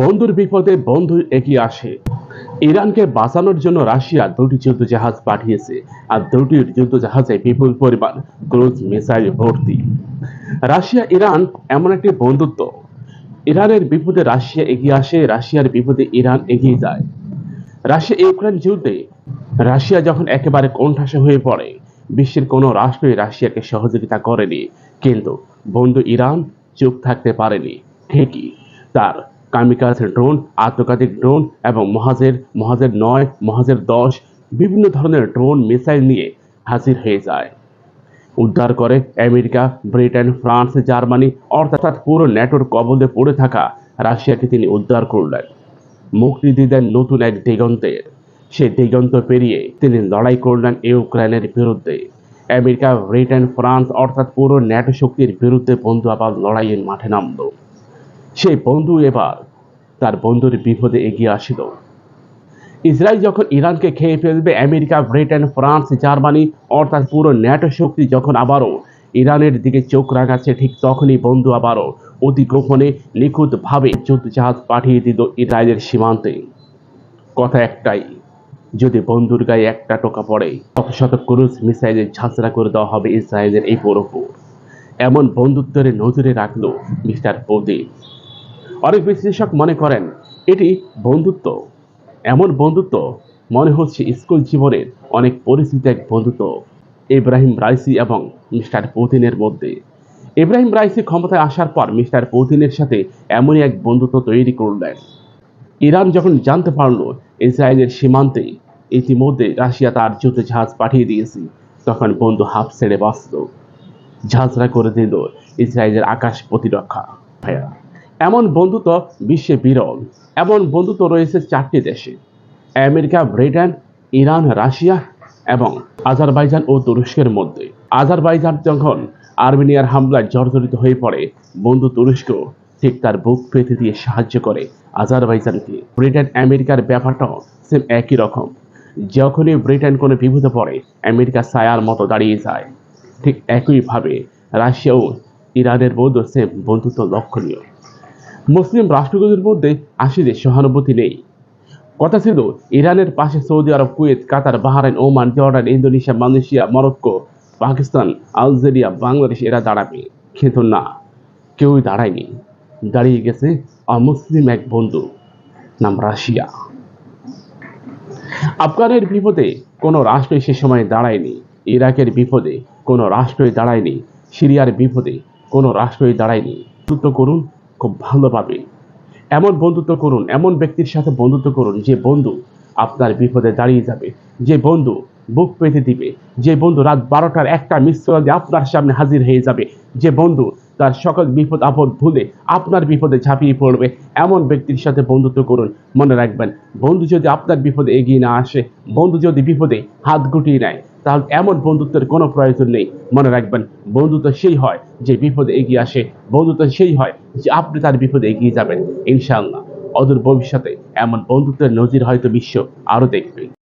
বন্ধুর বিপদে বন্ধু এগিয়ে আসে। ইরানকে বাঁচানোর জন্য রাশিয়া দুটি যুদ্ধজাহাজ পাঠিয়েছে, আর দুটি যুদ্ধজাহাজে বিপুল পরিমাণ ক্রুজ মিসাইল ভর্তি। রাশিয়া ইরান এমন একটি বন্ধুত্ব, ইরানের বিপদে রাশিয়া এগিয়ে আসে, রাশিয়ার বিপদে ইরান এগিয়ে যায়। রাশিয়া ইউক্রেন যুদ্ধে রাশিয়া যখন একেবারে কোণঠাসা হয়ে পড়ে, বিশ্বের কোনো রাষ্ট্রই রাশিয়াকে সহযোগিতা করেনি, কিন্তু বন্ধু ইরান চুপ থাকতে পারেনি। ঠিকই, তার কামিকাজে ড্রোন, আত্মঘাতী ড্রোন এবং মহাজের মহাজের 9, মহাজের 10 বিভিন্ন ধরনের ড্রোন মিসাইল নিয়ে হাজির হয়ে যায়। উদ্ধার করে আমেরিকা, ব্রিটেন, ফ্রান্স, জার্মানি, অর্থাৎ পুরো ন্যাটোর কবলে পড়ে থাকা রাশিয়াকে তিনি উদ্ধার করলেন, মুক্তি দিলেন নতুন এক দিগন্তের। সেই দিগন্ত পেরিয়ে তিনি লড়াই করলেন ইউক্রেনের বিরুদ্ধে। আমেরিকা, ব্রিটেন, ফ্রান্স অর্থাৎ পুরো ন্যাটো শক্তির বিরুদ্ধে বন্ধু আবার লড়াইয়ের মাঠে নামল। সেই বন্ধু এবার তার বন্ধুর বিপদে এগিয়ে আসিল। ইসরায়েল যখন ইরানকে খেয়ে ফেলবে, আমেরিকা, ব্রিটেন, ফ্রান্স, জার্মানি অর্থাৎ পুরো ন্যাটো শক্তি যখন আবারও ইরানের দিকে চোখ রাখাচ্ছে, ঠিক তখনই বন্ধু আবারও অতি গোপনে নিখুঁতভাবে যুদ্ধজাহাজ পাঠিয়ে দিল ইসরায়েলের সীমান্তে। কথা একটাই, যদি বন্ধুর গায়ে একটা টোকা পড়ে, শত শত ক্রুজ মিসাইলের ঝাঁঝরা করে দেওয়া হবে ইসরায়েলের এই পুরোপুর। এমন বন্ধুত্বের নজরে রাখলো মিস্টার পুতিন। অনেক বিশ্লেষক মনে করেন এটি বন্ধুত্ব, এমন বন্ধুত্ব মনে হচ্ছে স্কুল জীবনের অনেক পরিচিত এক বন্ধুত্ব ইব্রাহিম রাইসি এবং মিস্টার পুতিনের মধ্যে। ইব্রাহিম রাইসি ক্ষমতায় আসার পর মিস্টার পুতিনের সাথে এমনই এক বন্ধুত্ব তৈরি করলেন। ইরান যখন জানতে পারল ইসরায়েলের সীমান্তে ইতিমধ্যে রাশিয়া তার যুদ্ধজাহাজ পাঠিয়ে দিয়েছে, তখন বন্ধু হাফ ছেড়ে বাঁচল, ঝাঁঝরা করে দিল ইসরায়েলের আকাশ প্রতিরক্ষা। এমন বন্ধুত্ব বিশ্বে বিরল। এমন বন্ধুত্ব রয়েছে 4টি দেশে: আমেরিকা, ব্রিটেন, ইরান, রাশিয়া এবং আজারবাইজান ও তুরস্কের মধ্যে। আজারবাইজান যখন আর্মেনিয়ার হামলায় জর্জরিত হয়ে পড়ে, বন্ধু তুরস্ক ঠিক তার বুক পেতে দিয়ে সাহায্য করে আজারবাইজানকে। ব্রিটেন আমেরিকার ব্যাপারটাও সেম একই রকম। যখনই ব্রিটেন কোনো বিপদে পড়ে, আমেরিকা ছায়ার মতো দাঁড়িয়ে যায়। ঠিক একইভাবে রাশিয়া ও ইরানের মধ্যে সেম বন্ধুত্ব লক্ষণীয়। মুসলিম রাষ্ট্রগুলোর মধ্যে আসলে সহানুভূতি নেই। কথা ছিল ইরানের পাশে Saudi Arab, Kuwait, Qatar, Bahrain, Oman, Jordan, Indonesia, Malaysia, Morocco, Pakistan, Algeria, Bangladesh এরা দাঁড়াবে, কিন্তু না, কেউই দাঁড়ায়নি। দাঁড়িয়ে গেছে অমুসলিম এক বন্ধু, নাম রাশিয়া। আফগানের বিপদে কোনো রাষ্ট্রই সে সময় দাঁড়ায়নি, ইরাকের বিপদে কোনো রাষ্ট্রই দাঁড়ায়নি, সিরিয়ার বিপদে কোনো রাষ্ট্রই দাঁড়ায়নি। বন্ধুত্ব করুন খুব ভালোভাবে, এমন বন্ধুত্ব করুন, এমন ব্যক্তির সাথে বন্ধুত্ব করুন যে বন্ধু আপনার বিপদে দাঁড়িয়ে যাবে, যে বন্ধু বুক পেতে দিবে, যে বন্ধু রাত 12টার একটা মিস কল দিয়ে আপনার সামনে হাজির হয়ে যাবে, যে বন্ধু তার সকল বিপদ আপদ ভুলে আপনার বিপদে ঝাঁপিয়ে পড়বে। এমন ব্যক্তির সাথে বন্ধুত্ব করুন। মনে রাখবেন, বন্ধু যদি আপনার বিপদে এগিয়ে না আসে, বন্ধু যদি বিপদে হাত গুটিয়ে নেয়, তাহলে এমন বন্ধুত্বের কোনো প্রয়োজন নেই। মনে রাখবেন, বন্ধুত্ব সেই হয় যে বিপদে এগিয়ে আসে, বন্ধুত্ব সেই হয় যে আপনি তার বিপদে এগিয়ে যাবেন। ইনশাআল্লাহ অদূর ভবিষ্যতে এমন বন্ধুত্বের নজির হয়তো বিশ্ব আরো দেখবে।